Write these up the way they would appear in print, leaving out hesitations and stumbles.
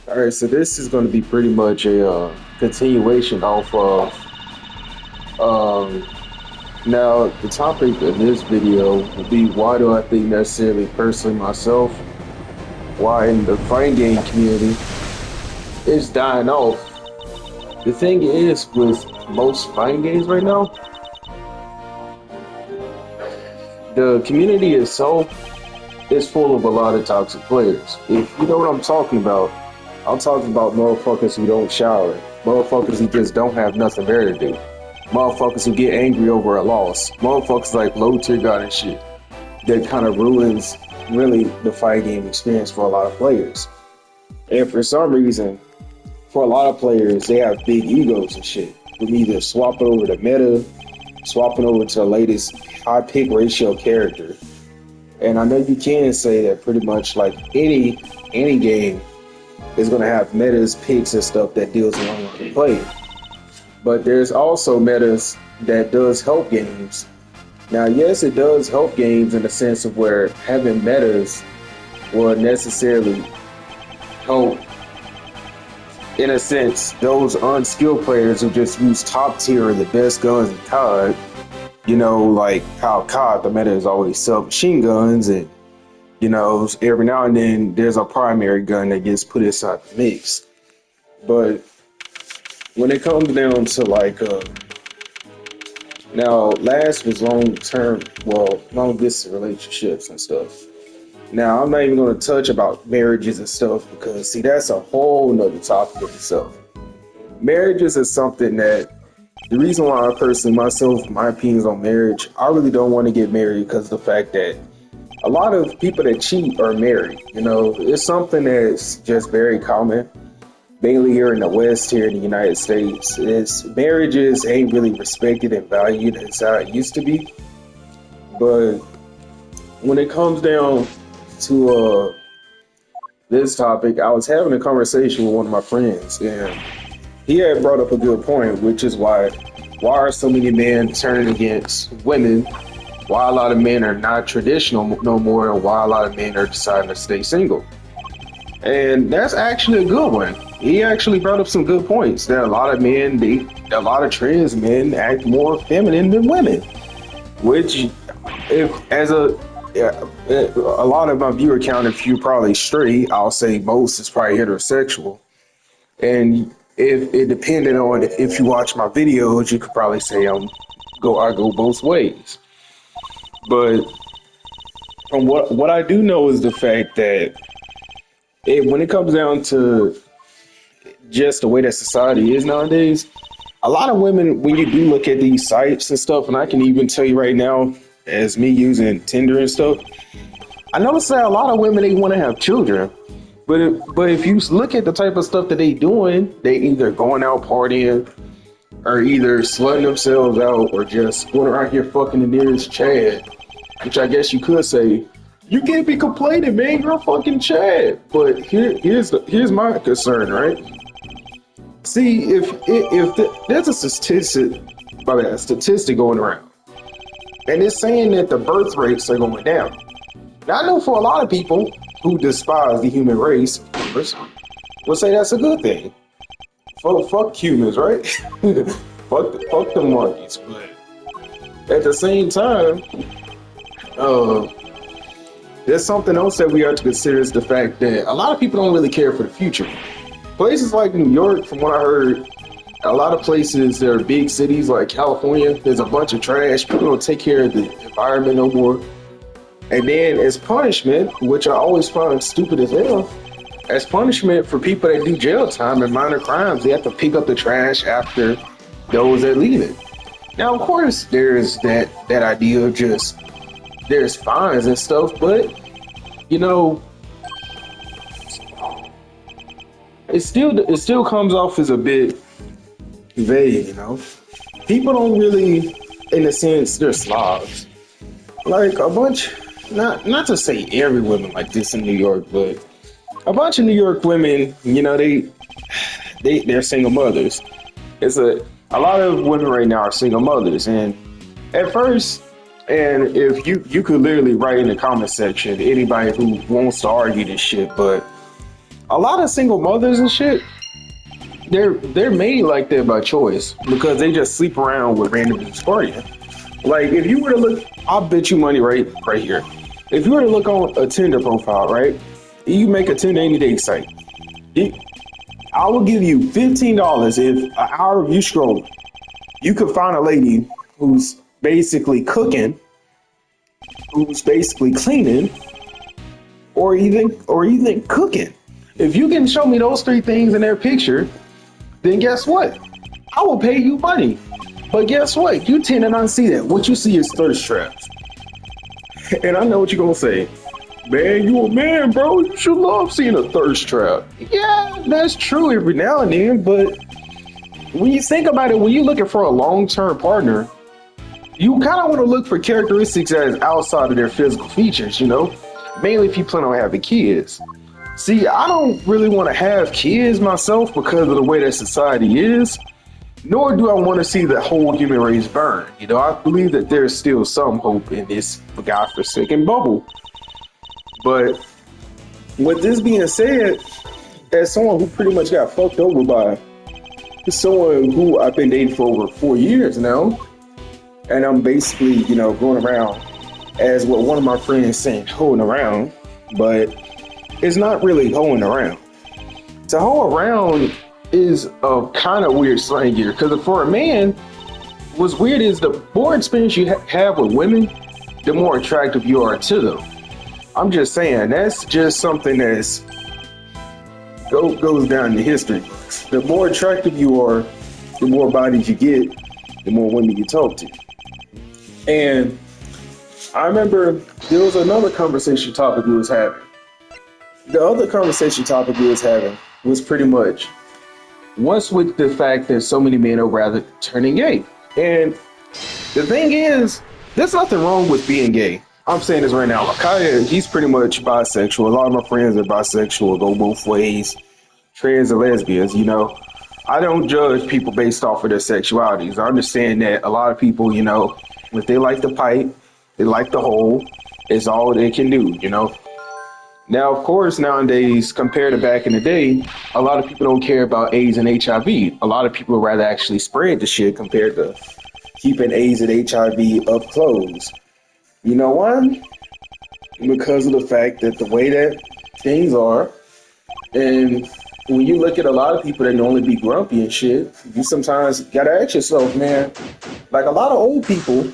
All right, so this is going to be pretty much a continuation off of. Um, Now, the topic of this video will be why do I think necessarily personally myself, why in the fighting game community it's dying off. The thing is, with most fighting games right now, the community itself is full of a lot of toxic players. If you know what I'm talking about motherfuckers who don't shower, motherfuckers who just don't have nothing better to do, motherfuckers who get angry over a loss, motherfuckers like low tier god and shit. That kind of ruins really the fight game experience for a lot of players. And for some reason, for a lot of players, they have big egos and shit. With either swapping over to meta, swapping over to the latest high pick ratio character. And I know you can say that pretty much like any game is gonna have metas, picks, and stuff that deals along with the play. But there's also metas that does help games. Now, yes, it does help games in the sense of where having metas will necessarily help, in a sense, those unskilled players who just use top tier or the best guns in COD. You know, like how COD, the meta is always submachine guns, and you know, every now and then there's a primary gun that gets put inside the mix. But when it comes down to like now, last was long term, well, long distance relationships and stuff. Now, I'm not even going to touch about marriages and stuff because, see, that's a whole nother topic in itself. Marriages is something that the reason why I personally, myself, my opinions on marriage, I really don't want to get married because of the fact that a lot of people that cheat are married. You know, it's something that's just very common mainly here in the West, here in the United States, is marriages ain't really respected and valued as how it used to be. But when it comes down to this topic, I was having a conversation with one of my friends, and he had brought up a good point, which is why are so many men turning against women? Why a lot of men are not traditional no more, and why a lot of men are deciding to stay single. And that's actually a good one. He actually brought up some good points that a lot of men, a lot of trans men act more feminine than women. Which, if as a lot of my viewer count, if you're probably straight, I'll say most is probably heterosexual. And if it depended on if you watch my videos, you could probably say I go both ways. But from what I do know is the fact that when it comes down to just the way that society is nowadays, a lot of women, when you do look at these sites and stuff, and I can even tell you right now, as me using Tinder and stuff, I notice that a lot of women, they want to have children. But if you look at the type of stuff that they doing, they either going out partying or either slutting themselves out or just going around here fucking the nearest Chad, which I guess you could say, you can't be complaining, man. You're a fucking Chad. But here's my concern, right? See, there's a statistic going around, and it's saying that the birth rates are going down. Now, I know for a lot of people who despise the human race, of course, will say that's a good thing. Fuck humans, right? fuck the monkeys. But at the same time, uh, there's something else that we have to consider is the fact that a lot of people don't really care for the future. Places like New York, from what I heard, a lot of places that are big cities like California, there's a bunch of trash. People don't take care of the environment no more. And then as punishment, which I always find stupid as hell, as punishment for people that do jail time and minor crimes, they have to pick up the trash after those that leave it. Now, of course, there's that idea of just there's fines and stuff, but you know, it still comes off as a bit vague. You know, people don't really, in a sense, they're slobs. Like a bunch, not to say every woman like this in New York, but a bunch of New York women, you know, they're single mothers. It's a lot of women right now are single mothers, and at first, and if you could literally write in the comment section anybody who wants to argue this shit, but A lot of single mothers and shit, they're made like that by choice because they just sleep around with random dysphoria. Like if you were to look, I'll bet you money right here. If you were to look on a Tinder profile, right? You make a Tinder any day site. I will give you $15 if an hour of you scroll, you could find a lady who's basically cooking, who's basically cleaning, or even cooking. If you can show me those three things in their picture, then guess what? I will pay you money. But guess what? You tend to not see that. What you see is thirst traps. And I know what you're gonna say. Man, you a man, bro. You should love seeing a thirst trap. Yeah, that's true every now and then, but when you think about it, when you're looking for a long-term partner, you kind of want to look for characteristics that's outside of their physical features, you know? Mainly if you plan on having kids. See, I don't really want to have kids myself because of the way that society is, nor do I want to see the whole human race burn. You know, I believe that there's still some hope in this godforsaken bubble. But with this being said, as someone who pretty much got fucked over by someone who I've been dating for over 4 years now, and I'm basically, you know, going around as what one of my friends saying, hoeing around, but it's not really hoeing around. To hoe around is a kind of weird slang here, because for a man, what's weird is the more experience you have with women, the more attractive you are to them. I'm just saying, that's just something that's goes down in history. The more attractive you are, the more bodies you get, the more women you talk to. And I remember there was another conversation topic we was having. The other conversation topic we was having was pretty much what's with the fact that so many men are rather turning gay. And the thing is, there's nothing wrong with being gay. I'm saying this right now. Kaya, he's pretty much bisexual. A lot of my friends are bisexual, go both ways. Trans and lesbians, you know. I don't judge people based off of their sexualities. I understand that a lot of people, you know, if they like the pipe, they like the hole, it's all they can do, you know. Now, of course, nowadays, compared to back in the day, a lot of people don't care about AIDS and HIV. A lot of people would rather actually spread the shit compared to keeping AIDS and HIV up close. You know why? Because of the fact that the way that things are, and when you look at a lot of people that can only be grumpy and shit, you sometimes gotta ask yourself, man, like a lot of old people,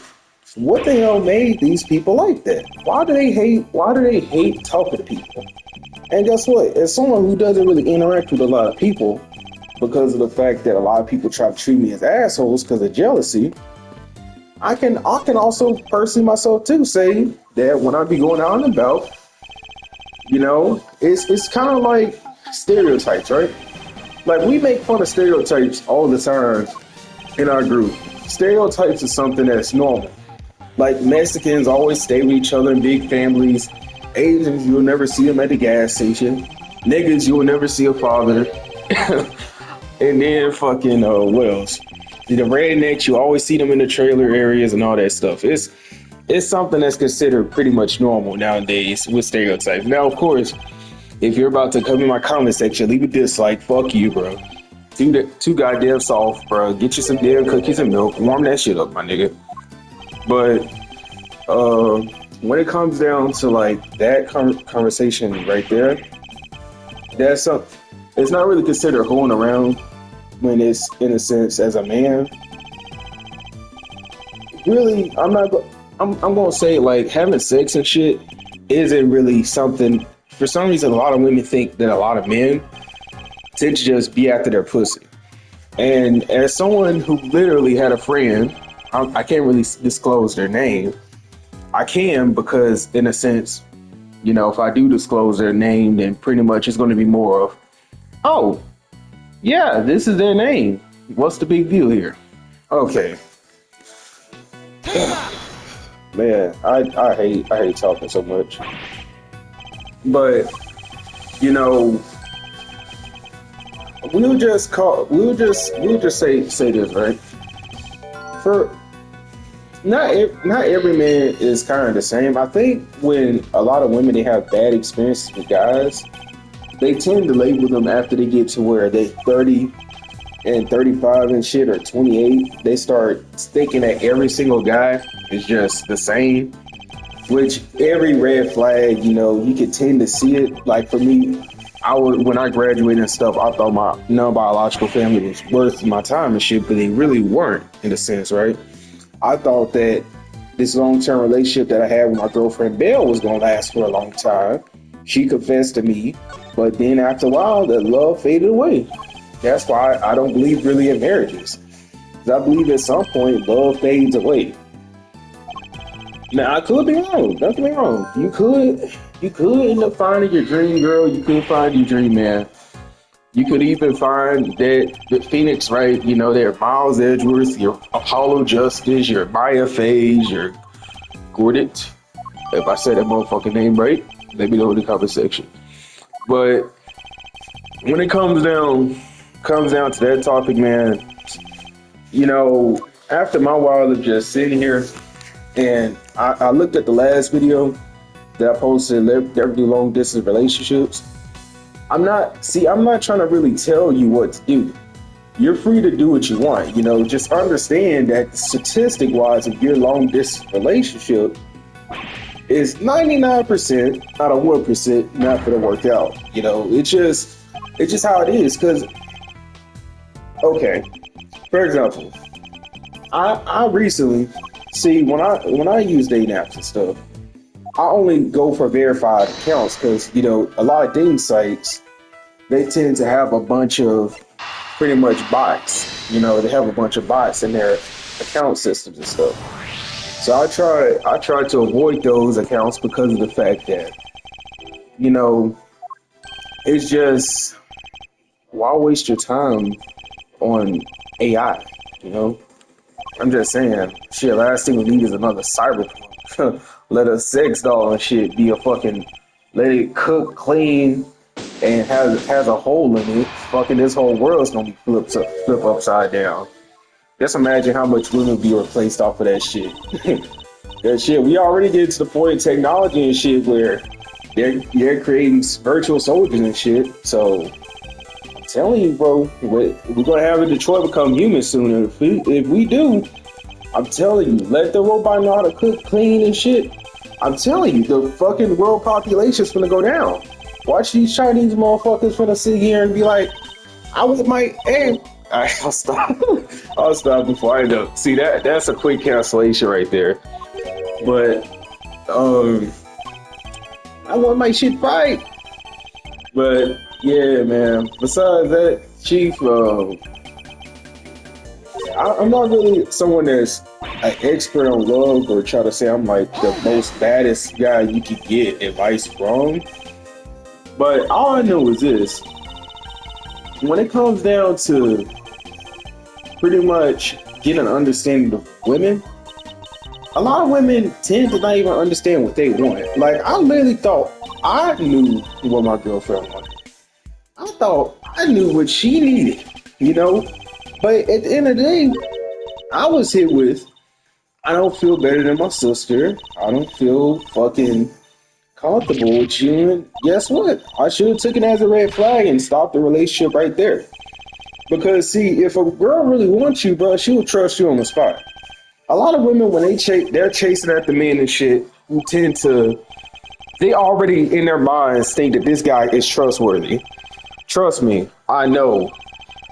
what the hell made these people like that? Why do they hate talking to people? And guess what? As someone who doesn't really interact with a lot of people because of the fact that a lot of people try to treat me as assholes because of jealousy, I can also personally myself too say that when I be going out and about, you know, it's kind of like stereotypes, right? Like we make fun of stereotypes all the time in our group. Stereotypes is something that's normal. Like Mexicans always stay with each other in big families. Asians, you'll never see them at the gas station. Niggas, you'll never see a father. And then fucking what else? The rednecks, you always see them in the trailer areas and all that stuff. It's something that's considered pretty much normal nowadays with stereotypes. Now, of course, if you're about to come in my comment section, leave a dislike. Fuck you, bro. Too goddamn soft, bro. Get you some damn cookies and milk. Warm that shit up, my nigga. But when it comes down to like that conversation right there, it's not really considered hoeing around when it's in a sense as a man. Really, I'm gonna say like having sex and shit isn't really something. For some reason, a lot of women think that a lot of men tend to just be after their pussy. And as someone who literally had a friend, I can't really disclose their name. I can because, in a sense, you know, if I do disclose their name, then pretty much it's going to be more of, oh, yeah, this is their name. What's the big deal here? Okay. Man, I hate talking so much. But, you know, we'll just say this, right? For not every man is kind of the same. I think when a lot of women they have bad experiences with guys, they tend to label them after they get to where they 30 and 35 and shit, or 28. They start thinking that every single guy is just the same, which every red flag, you could tend to see it. Like for me, when I graduated and stuff, I thought my non-biological family was worth my time and shit, but they really weren't in a sense, right? I thought that this long-term relationship that I had with my girlfriend Belle was gonna last for a long time. She confessed to me, but then after a while, the love faded away. That's why I don't believe really in marriages. Because I believe at some point love fades away. Now I could be wrong. Don't get me wrong. You could end up finding your dream girl. You could find your dream man. You could even find that the Phoenix, right? They're Miles Edgeworth, your Apollo Justice, your Maya Phase, your Gordit. If I said that motherfucking name right, let me know in the comment section. But when it comes down to that topic, man, after my while of just sitting here, and I looked at the last video that I posted, Never Do Long Distance Relationships. I'm not trying to really tell you what to do. You're free to do what you want. Just understand that statistic wise, if your long distance relationship is 99% out of 1% not going to work out. It's just how it is. Because, okay, for example, I recently when I use dating apps and stuff, I only go for verified accounts because, a lot of dating sites, they tend to have a bunch of pretty much bots. They have a bunch of bots in their account systems and stuff. So I try to avoid those accounts because of the fact that, it's just, why waste your time on AI, I'm just saying, shit, last thing we need is another cyberpunk. Let a sex doll and shit be a fucking, let it cook, clean, and has a hole in it. Fucking this whole world's gonna be flipped upside down. Just imagine how much women be replaced off of that shit. That shit, we already get to the point of technology and shit where they're creating virtual soldiers and shit. So I'm telling you, bro, we're gonna have a Detroit become human sooner. If we do, I'm telling you, let the robot know how to cook, clean, and shit. I'm telling you, the fucking world population's gonna go down. Watch these Chinese motherfuckers finna sit here and be like, I want my hey. Alright, I'll stop. I'll stop before I end up. See that's a quick cancellation right there. But I want my shit right. But yeah, man. Besides that, Chief, I'm not really someone that's an expert on love or try to say I'm like the most baddest guy you could get advice from. But all I know is this: when it comes down to pretty much getting an understanding of women, a lot of women tend to not even understand what they want. Like, I literally thought I knew what my girlfriend wanted. I thought I knew what she needed, But at the end of the day, I was hit with, I don't feel better than my sister. I don't feel fucking comfortable with you. And guess what? I should have taken it as a red flag and stopped the relationship right there. Because see, if a girl really wants you, bro, she will trust you on the spot. A lot of women, when they're chasing after men and shit, who they already in their minds think that this guy is trustworthy. Trust me, I know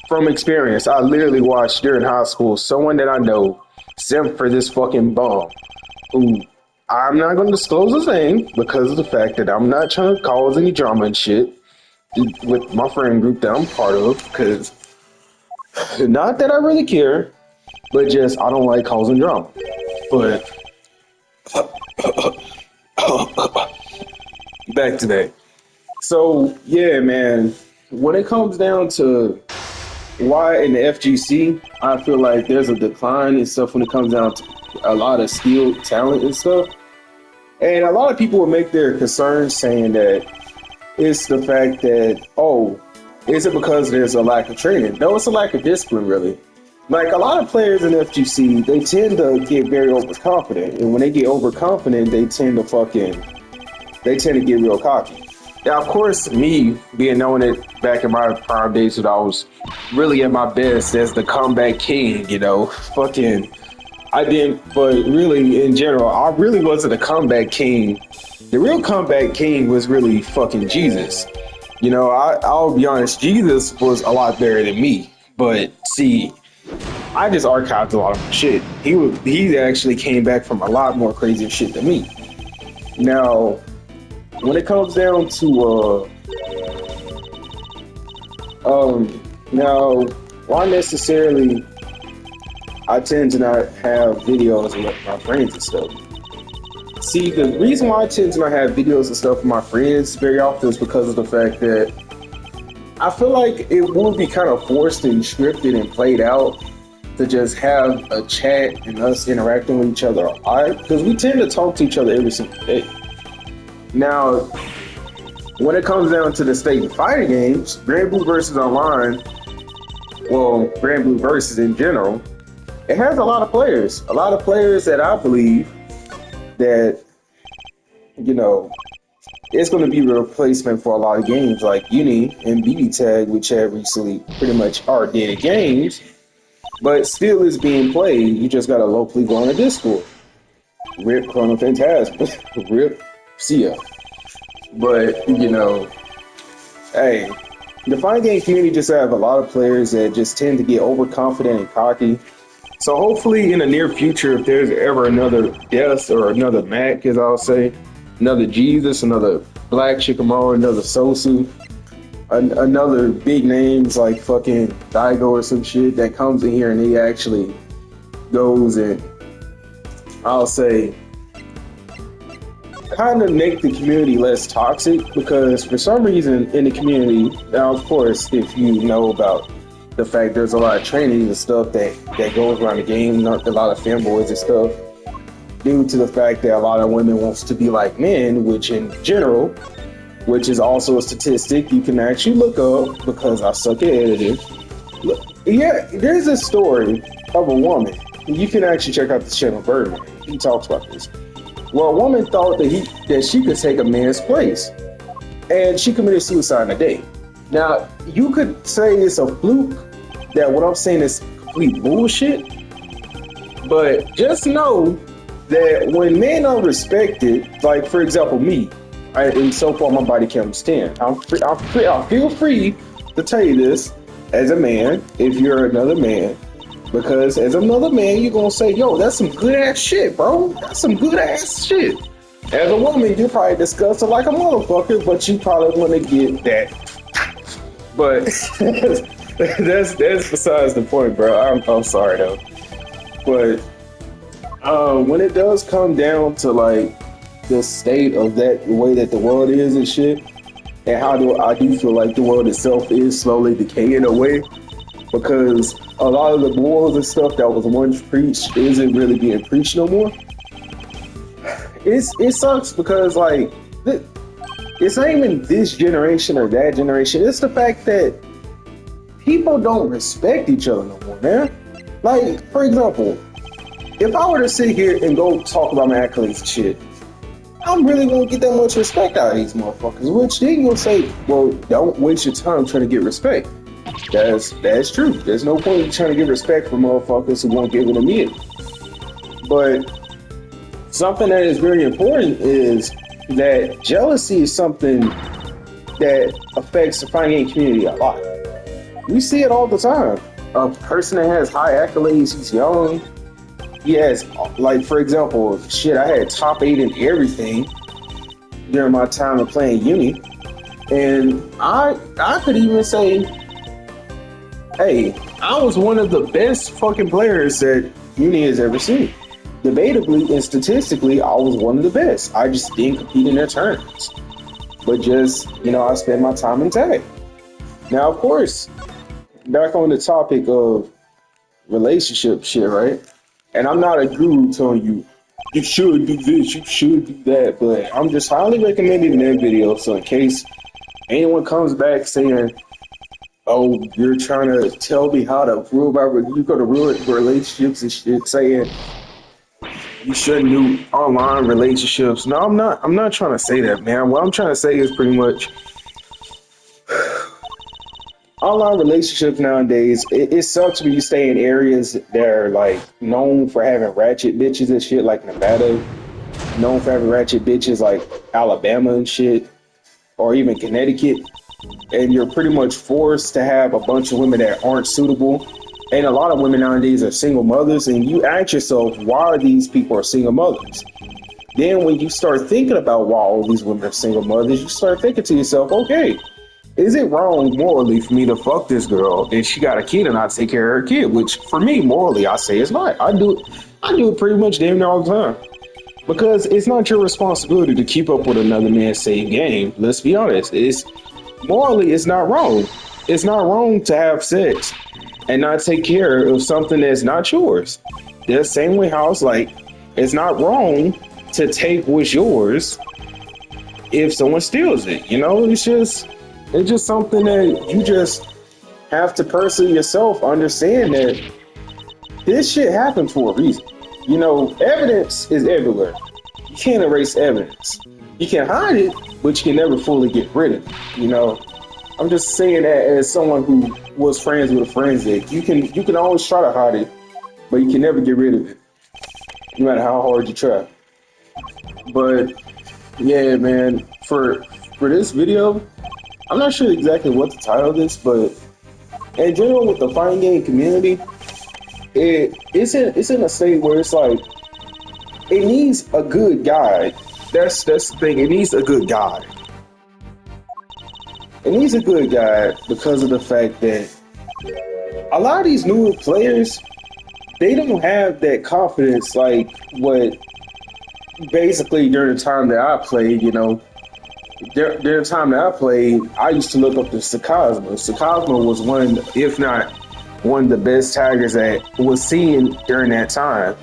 from experience. I literally watched during high school someone that I know simp for this fucking bum, who I'm not going to disclose his name because of the fact that I'm not trying to cause any drama and shit with my friend group that I'm part of, because not that I really care, but just I don't like causing drama. But back to that. So yeah, man, when it comes down to why in the FGC, I feel like there's a decline and stuff when it comes down to a lot of skill, talent and stuff. And a lot of people will make their concerns saying that it's the fact that, oh, is it because there's a lack of training? No, it's a lack of discipline, really. Like, a lot of players in FGC, they tend to get very overconfident. And when they get overconfident, they tend to get real cocky. Yeah, of course, me being known it back in my prime days when I was really at my best as the comeback king, fucking, I didn't, but really in general, I really wasn't a comeback king. The real comeback king was really fucking Jesus. I'll be honest, Jesus was a lot better than me. But see, I just archived a lot of shit. He actually came back from a lot more crazy shit than me. Now, when it comes down to now, why necessarily I tend to not have videos with my friends and stuff. See, the reason why I tend to not have videos and stuff with my friends very often is because of the fact that I feel like it will be kind of forced and scripted and played out to just have a chat and us interacting with each other a lot, because we tend to talk to each other every single day. Now, when it comes down to the state of fighting games, Grand Blue versus Online, well, Grand Blue versus in general, it has a lot of players. A lot of players that I believe that, it's going to be a replacement for a lot of games like Uni and BB Tag, which have recently pretty much are dead games, but still is being played. You just got to locally go on a Discord. Rip Chrono Phantasm. Rip Sia. But, hey, the fighting game community just have a lot of players that just tend to get overconfident and cocky. So hopefully in the near future, if there's ever another Death or another Mac, as I'll say, another Jesus, another Black Shikamaru, another Sosu, another big names like fucking Daigo or some shit that comes in here and he actually goes and, I'll say, kind of make the community less toxic, because for some reason in the community, now of course, if you know about the fact there's a lot of training and stuff that goes around the game, not a lot of fanboys and stuff, due to the fact that a lot of women wants to be like men, which in general, which is also a statistic you can actually look up because I suck at editing. Look, yeah, there's a story of a woman. You can actually check out the channel Birdman. He talks about this. Well, a woman thought that she could take a man's place, and she committed suicide in a day. Now, you could say it's a fluke, that what I'm saying is complete bullshit, but just know that when men are respected, like for example me, and so far my body count is 10. I feel free to tell you this as a man, if you're another man, because as another man, you're gonna say, yo, that's some good ass shit, bro. That's some good ass shit. As a woman, you probably discuss it like a motherfucker, but you probably want to get that. But that's besides the point, bro. I'm sorry though. But when it does come down to like the state of that, the way that the world is and shit, and I do feel like the world itself is slowly decaying away, because a lot of the morals and stuff that was once preached isn't really being preached no more. It sucks because like it's not even this generation or that generation. It's the fact that people don't respect each other no more, man. Like, for example, if I were to sit here and go talk about my accolades and shit, I'm really gonna get that much respect out of these motherfuckers, which then you'll say, well, don't waste your time trying to get respect. That's true. There's no point in trying to get respect from motherfuckers who won't give it immediately. But something that is very important is that jealousy is something that affects the fighting game community a lot. We see it all the time. A person that has high accolades, he's young. He has, like, for example, shit, I had top 8 in everything during my time of playing Uni. And I could even say, hey, I was one of the best fucking players that Uni has ever seen. Debatably and statistically, I was one of the best. I just didn't compete in their tournaments. But just, I spent my time in tag. Now, of course, back on the topic of relationship shit, right? And I'm not a guru telling you, you should do this, you should do that, but I'm just highly recommending that video. So in case anyone comes back saying, oh, you're trying to tell me how to you're going to ruin relationships and shit, saying you shouldn't do online relationships. No, I'm not trying to say that, man. What I'm trying to say is pretty much online relationships nowadays. It sucks when you stay in areas that are like known for having ratchet bitches and shit, like Nevada, known for having ratchet bitches like Alabama and shit, or even Connecticut, and you're pretty much forced to have a bunch of women that aren't suitable. And a lot of women nowadays are single mothers, and you ask yourself, why are these people are single mothers? Then when you start thinking about why all these women are single mothers, you start thinking to yourself, okay, is it wrong morally for me to fuck this girl and she got a kid and I take care of her kid? Which for me, morally, I say it's not. I do it pretty much damn near all the time. Because it's not your responsibility to keep up with another man's same game. Let's be honest. It's morally, it's not wrong. It's not wrong to have sex and not take care of something that's not yours. The same way how it's like, it's not wrong to take what's yours if someone steals it. You know, it's just something that you just have to personally yourself understand that this shit happened for a reason. You know, evidence is everywhere. You can't erase evidence. You can hide it, but you can never fully get rid of it. You know, I'm just saying that as someone who was friends with a friend that you can always try to hide it, but you can never get rid of it, no matter how hard you try. But yeah, man, for this video, I'm not sure exactly what to title this, but in general, with the fighting game community, it's in a state where it's like it needs a good guide. That's the thing. It needs a good guide. It needs a good guide because of the fact that a lot of these newer players, they don't have that confidence like what basically during the time that I played, you know, during the time that I played, I used to look up to Sakazma. Sakazma was one, if not one of the best taggers that was seen during that time.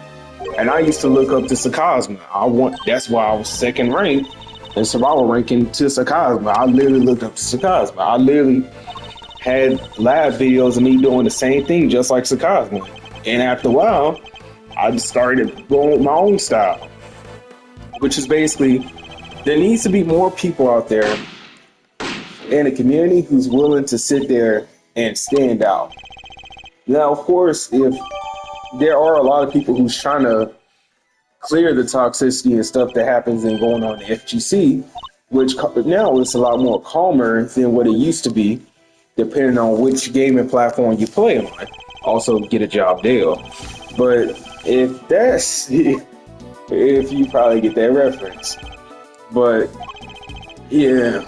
And I used to look up to Sakazma. That's why I was second ranked in survival ranking to Sakazma. I literally looked up to Sakazma. I literally had live videos of me doing the same thing just like Sakazma. And after a while, I just started going with my own style, which is basically, there needs to be more people out there in a community who's willing to sit there and stand out. Now, of course, if there are a lot of people who's trying to clear the toxicity and stuff that happens and going on in FGC, which now it's a lot more calmer than what it used to be, depending on which gaming platform you play on. Also, get a job deal. But if you probably get that reference. But yeah,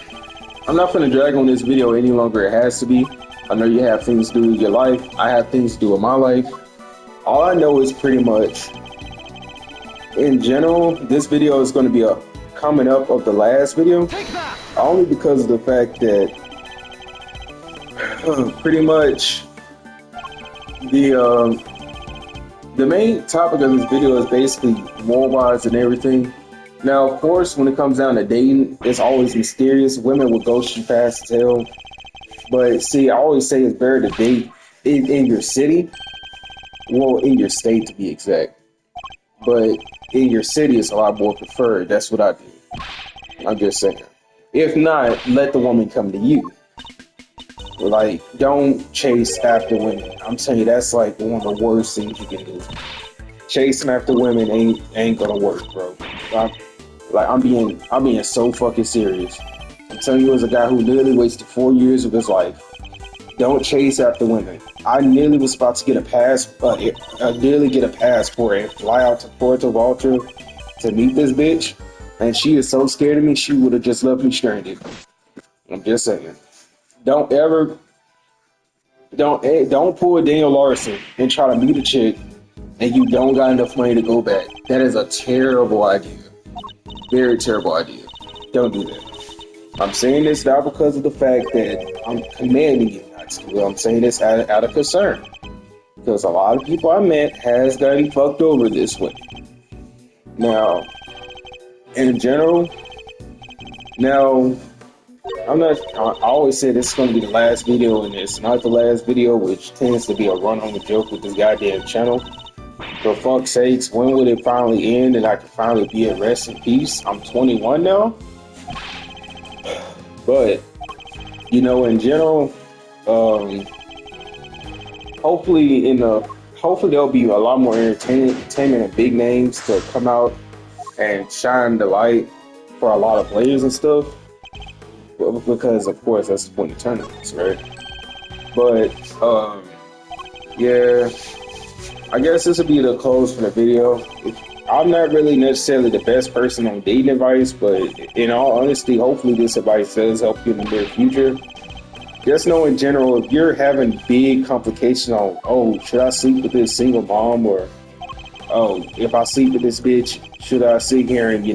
I'm not going to drag on this video any longer. It has to be. I know you have things to do with your life. I have things to do with my life. All I know is pretty much, in general, this video is going to be a coming up of the last video. Only because of the fact that pretty much the main topic of this video is basically war-wise and everything. Now, of course, when it comes down to dating, it's always mysterious. Women will ghost you fast as hell. But see, I always say it's better to date in your city. Well, in your state to be exact. But in your city, it's a lot more preferred. That's what I do. I'm just saying. If not, let the woman come to you. Like, don't chase after women. I'm telling you, that's like one of the worst things you can do. Chasing after women ain't gonna work, bro. I'm being so fucking serious. I'm telling you, as a guy who literally wasted 4 years of his life, don't chase after women. I nearly was about to get a passport and fly out to Puerto Vallarta to meet this bitch, and she is so scared of me, she would have just left me stranded. I'm just saying. Don't pull a Daniel Larson and try to meet a chick and you don't got enough money to go back. That is a terrible idea. Very terrible idea. Don't do that. I'm saying this not because of the fact that I'm commanding you not to. I'm saying this out of concern. Because a lot of people I met has gotten fucked over this way. Now, in general, I always say this is going to be the last video, and it's not the last video, which tends to be a run on the joke with this goddamn channel. For fuck's sakes, when would it finally end and I can finally be at rest in peace? I'm 21 now, but in general, um, hopefully hopefully there'll be a lot more entertainment and big names to come out and shine the light for a lot of players and stuff. Because of course that's the point of tournaments, right? But yeah, I guess this will be the close for the video. I'm not really necessarily the best person on dating advice, but in all honesty, hopefully this advice does help you in the near future. Just know in general, if you're having big complications on, oh, should I sleep with this single mom, or oh, if I sleep with this bitch, should I sit here and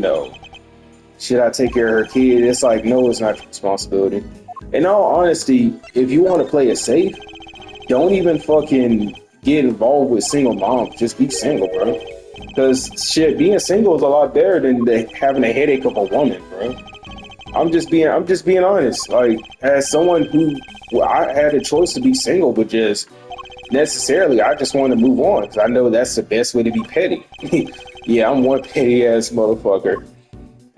should I take care of her kid? It's like, no, it's not your responsibility. In all honesty, if you want to play it safe, don't even fucking get involved with single moms. Just be single, bro. Because shit, being single is a lot better than having a headache of a woman, bro. I'm just being honest. Like, as someone who, I had a choice to be single, but just necessarily, I just want to move on because I know that's the best way to be petty. Yeah, I'm one petty ass motherfucker.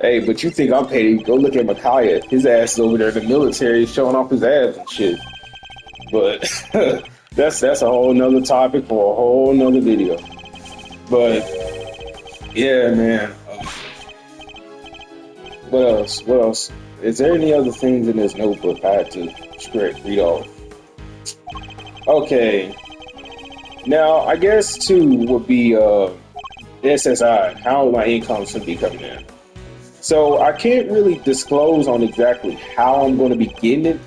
Hey, but you think I'm petty? Go look at Micaiah. His ass is over there in the military showing off his abs and shit. But that's a whole nother topic for a whole nother video. But yeah, man. What else? Is there any other things in this notebook I had to straight read off? Okay. Now, I guess 2 would be SSI, how my income's going to be coming in. So I can't really disclose on exactly how I'm going to be getting it,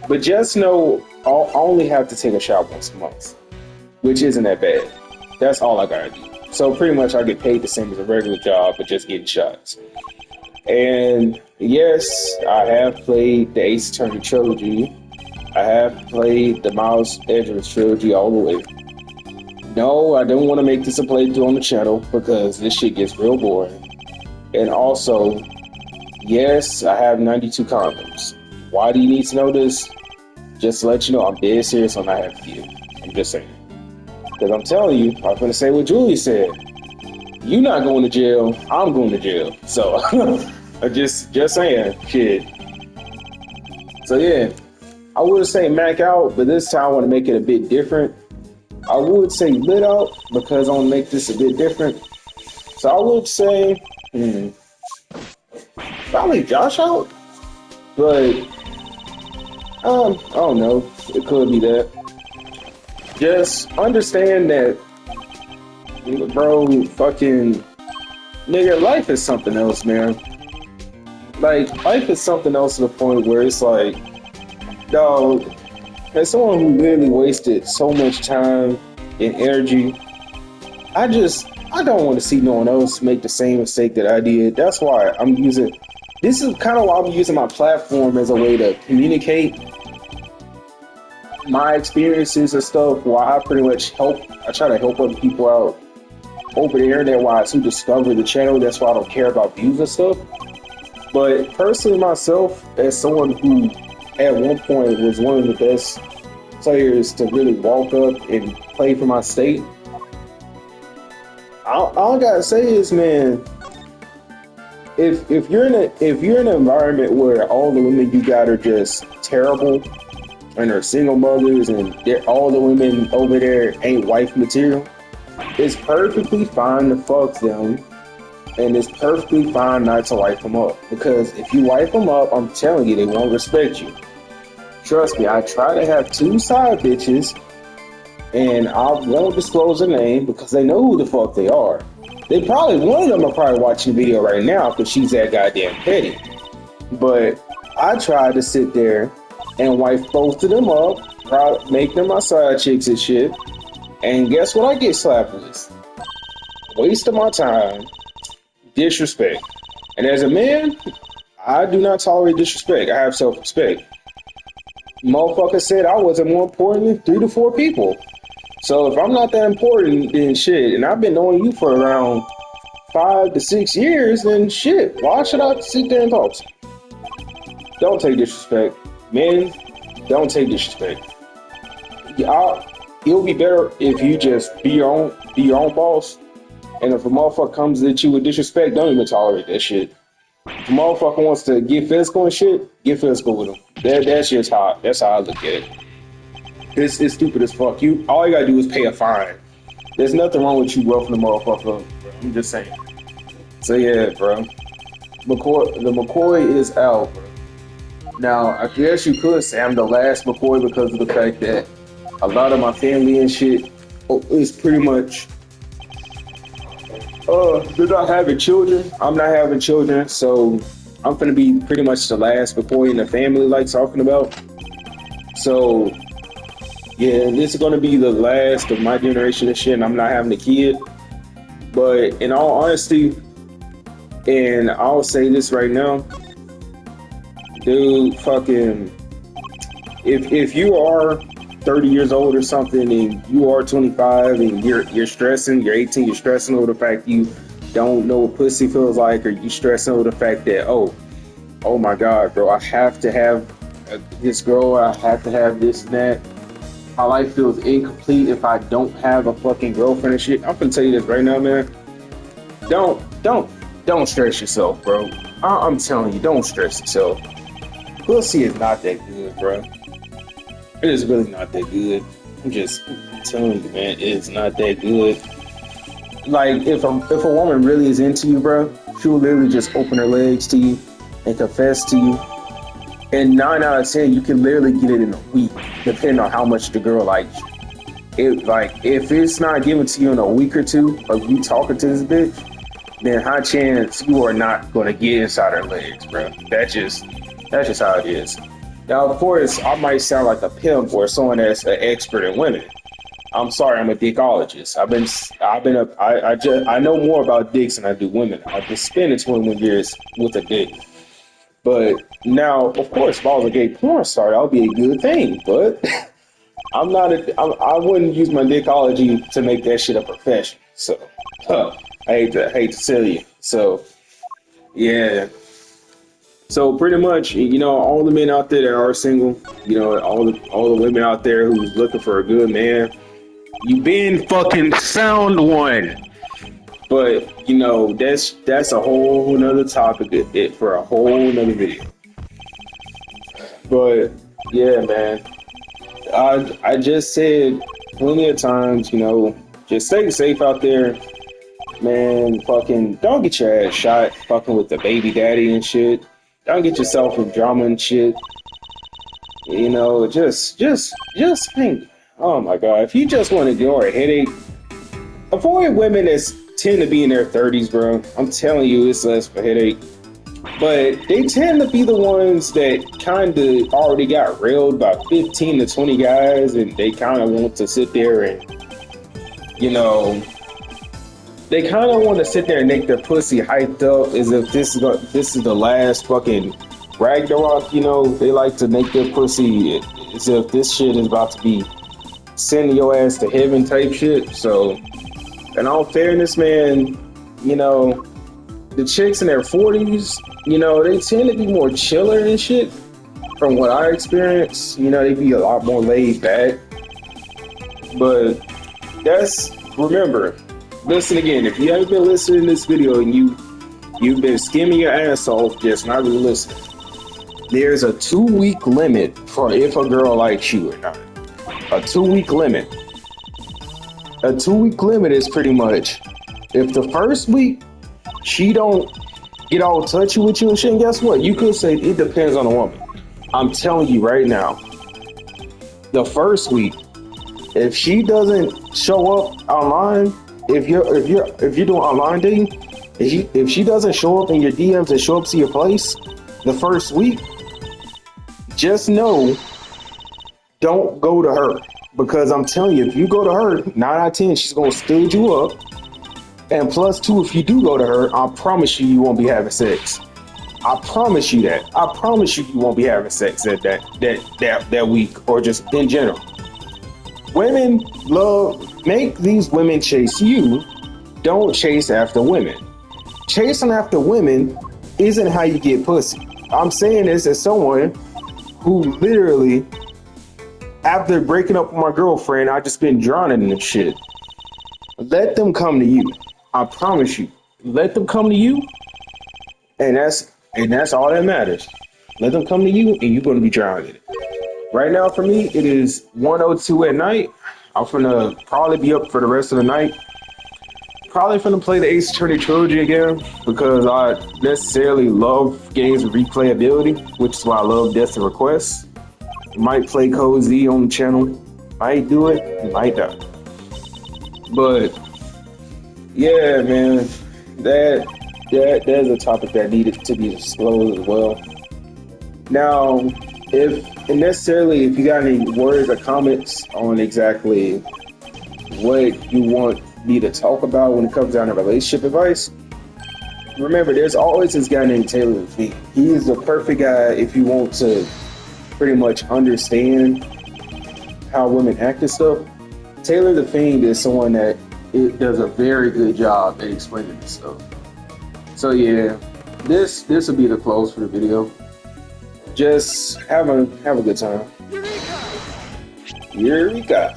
but just know I'll only have to take a shot once a month, which isn't that bad. That's all I got to do. So pretty much I get paid the same as a regular job, but just getting shots. And yes, I have played the Ace Attorney trilogy. I have played the Miles Edgeworth trilogy all the way. No, I don't want to make this a playthrough on the channel because this shit gets real boring. And also, yes, I have 92 condoms. Why do you need to know this? Just to let you know, I'm dead serious on not having a few. I'm just saying. Because I'm telling you, I'm going to say what Julie said. You're not going to jail, I'm going to jail. So, I'm just saying, shit. So yeah, I would say Mac out, but this time I want to make it a bit different. I would say lit out because I want to make this a bit different. So I would say, probably Josh out, but I don't know. It could be that. Just understand that, bro, fucking nigga, life is something else, man. Like, life is something else to the point where it's like, dog, as someone who really wasted so much time and energy, I don't want to see no one else make the same mistake that I did. That's why this is kind of why I'm using my platform as a way to communicate my experiences and stuff, while I pretty much I try to help other people out over the internet while to discover the channel. That's why I don't care about views and stuff. But personally myself, as someone who at one point was one of the best players to really walk up and play for my state, all I gotta say is, man, if you're in an environment where all the women you got are just terrible and are single mothers and all the women over there ain't wife material, it's perfectly fine to fuck them, and it's perfectly fine not to wife them up. Because if you wife them up, I'm telling you, they won't respect you. Trust me, I try to have 2 side bitches, and I won't disclose their name because they know who the fuck they are. One of them are probably watching the video right now because she's that goddamn petty. But I tried to sit there and wife both of them up, make them my side chicks and shit. And guess what I get slapped with? Waste of my time, disrespect. And as a man, I do not tolerate disrespect. I have self-respect. Motherfucker said I wasn't more important than 3 to 4 people. So if I'm not that important, then shit, and I've been knowing you for around 5 to 6 years, then shit, why should I sit there and talk to you? Don't take disrespect. Men, don't take disrespect. It'll be better if you just be your own boss. And if a motherfucker comes at you with disrespect, don't even tolerate that shit. If a motherfucker wants to get physical and shit, get physical with him. That's how I look at it. It's stupid as fuck. All you gotta do is pay a fine. There's nothing wrong with you roughing the motherfucker up, bro. I'm just saying. So yeah, bro. The McCoy is out, bro. Now, I guess you could say I'm the last McCoy because of the fact that a lot of my family and shit is pretty much they're not having children. I'm not having children, so I'm gonna be pretty much the last McCoy in the family like talking about. So yeah, this is gonna be the last of my generation and shit, and I'm not having a kid. But in all honesty, and I'll say this right now, dude, fucking, if you are 30 years old or something, and you are 25, and you're stressing, you're 18, you're stressing over the fact you don't know what pussy feels like, or you stressing over the fact that oh my god, bro, I have to have this girl, I have to have this and that. My life feels incomplete if I don't have a fucking girlfriend and shit. I'm gonna tell you this right now, man. Don't stress yourself, bro. I'm telling you, don't stress yourself. Pussy is not that good, bro. It is really not that good. I'm just telling you, man, it's not that good. Like, if a woman really is into you, bro, she'll literally just open her legs to you and confess to you. And 9 out of 10, you can literally get it in a week, depending on how much the girl likes you. If it's not given to you in a week or two of you talking to this bitch, then high chance you are not going to get inside her legs, bro. That's just how it is. Now, of course, I might sound like a pimp or someone that's an expert in women. I'm sorry, I'm a dickologist. I know more about dicks than I do women. I've been spending 21 years with a dick. But now, of course, if I was a gay porn star, that would be a good thing. But I wouldn't use my dickology to make that shit a profession. So, I hate to tell you. So, yeah. So pretty much, all the men out there that are single, all the women out there who's looking for a good man, you been fucking found one. But that's a whole nother topic for a whole nother video. But yeah, man, I just said plenty of times, just stay safe out there, man. Fucking don't get your ass shot, fucking with the baby daddy and shit. Don't get yourself in drama and shit. Just think. Oh my god, if you just want to ignore a headache, avoid women that tend to be in their 30s, bro. I'm telling you, it's less of a headache. But they tend to be the ones that kind of already got railed by 15 to 20 guys, and they kind of want to sit there and, they kind of want to sit there and make their pussy hyped up as if this is the last fucking Ragnarok. They like to make their pussy as if this shit is about to be sending your ass to heaven type shit. So, in all fairness, man, the chicks in their 40s, they tend to be more chiller and shit. From what I experience, they be a lot more laid back. But remember, listen again. If you haven't been listening to this video and you've been skimming your ass off, just not really listening, there's a 2-week limit for if a girl likes you or not. A 2-week limit. A 2-week limit is pretty much if the first week she don't get all touchy with you and shit, and guess what? You could say it depends on the woman. I'm telling you right now, the first week, if she doesn't show up online, if you're doing online dating, if she doesn't show up in your DMs and show up to your place the first week, just know, don't go to her. Because I'm telling you, if you go to her, 9 out of 10, she's gonna stood you up. And plus 2, if you do go to her, I promise you won't be having sex. I promise you that. I promise you won't be having sex that week, or just in general. Women make these women chase you. Don't chase after women. Chasing after women isn't how you get pussy. I'm saying this as someone who literally after breaking up with my girlfriend, I just been drowning in this shit. Let them come to you. I promise you. Let them come to you, and that's all that matters. Let them come to you, and you're gonna be drowning in it. Right now, for me, it is 1:02 at night. I'm gonna probably be up for the rest of the night. Probably finna play the Ace Attorney trilogy again because I necessarily love games with replayability, which is why I love Death and Request. Might play Cozy on the channel. Might do it, might not. But yeah, man, that's a topic that needed to be disclosed as well. Now, if you got any words or comments on exactly what you want me to talk about when it comes down to relationship advice, remember there's always this guy named Taylor V. He is the perfect guy if you want to pretty much understand how women act and stuff. Taylor the Fiend is someone that does a very good job at explaining this stuff. So yeah, this will be the close for the video. Just have a good time. Eureka!